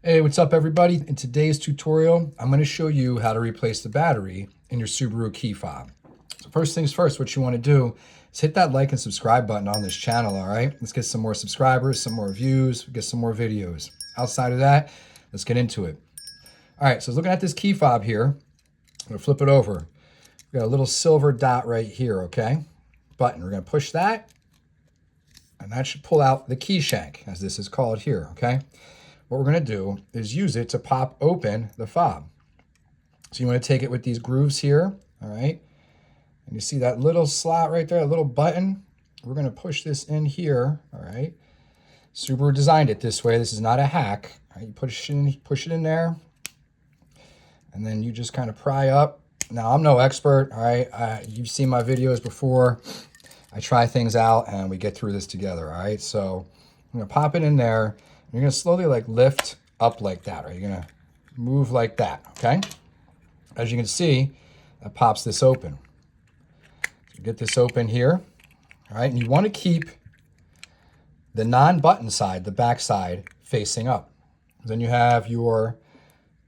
Hey, what's up everybody? In today's tutorial, I'm going to show you how to replace the battery in your Subaru key fob. So first things first, what you want to do is hit that like and subscribe button on this channel, all right? Let's get some more subscribers, some more views, get some more videos. Outside of that, let's get into it. All right, so looking at this key fob here, I'm going to flip it over. We got a little silver dot right here, okay? Button, we're going to push that, and that should pull out the key shank, as this is called here, okay? What we're going to do is use it to pop open the fob. So you want to take it with these grooves here, all right? And you see that little slot right there, a little button? We're going to push this in here, all right? Subaru designed it this way. This is not a hack. All right, you push it in there, and then you just kind of pry up. Now, I'm no expert, all right? You've seen my videos before. I try things out, and we get through this together, all right? So I'm going to pop it in there. You're going to slowly like lift up like that, or you're going to move like that, okay? As you can see, that pops this open. So get this open here, all right? And you want to keep the non-button side, the back side, facing up. Then you have your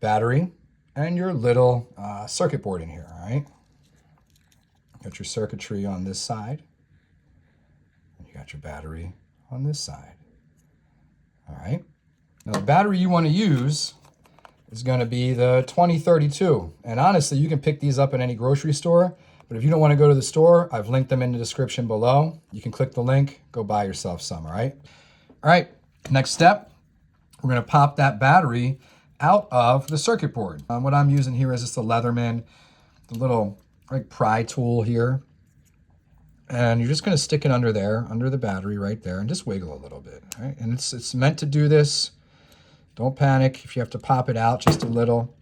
battery and your little circuit board in here, all right? Got your circuitry on this side. And you got your battery on this side. All right. Now the battery you want to use is going to be the 2032. And honestly, you can pick these up at any grocery store. But if you don't want to go to the store, I've linked them in the description below. You can click the link, go buy yourself some, all right? All right, next step, we're going to pop that battery out of the circuit board. What I'm using here is just a Leatherman, the little like pry tool here. And you're just going to stick it under there, under the battery right there, and just wiggle a little bit, right? And it's meant to do this. Don't panic if you have to pop it out just a little.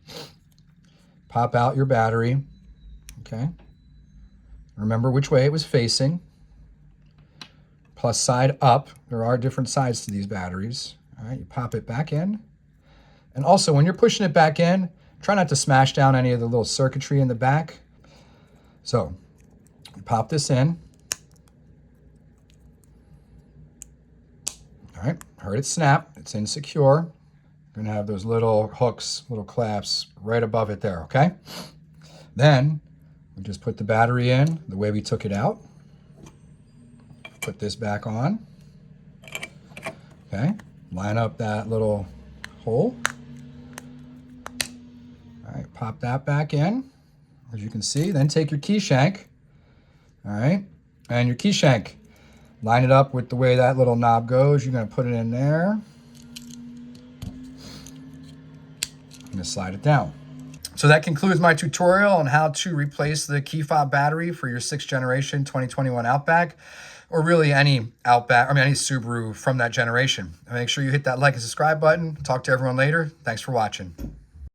Pop out your battery, okay? Remember which way it was facing. Plus side up. There are different sides to these batteries. All right, you pop it back in. And also, when you're pushing it back in, try not to smash down any of the little circuitry in the back. So, you pop this in. All right, heard it snap. It's insecure. You're gonna have those little hooks, little clasps right above it there, okay? Then, we just put the battery in the way we took it out. Put this back on. Okay, line up that little hole. All right, pop that back in, as you can see. Then take your key shank, all right? And your key shank, line it up with the way that little knob goes. You're gonna put it in there. I'm gonna slide it down. So that concludes my tutorial on how to replace the key fob battery for your 6th generation 2021 Outback, or really any Outback, any Subaru from that generation. Make sure you hit that like and subscribe button. Talk to everyone later. Thanks for watching.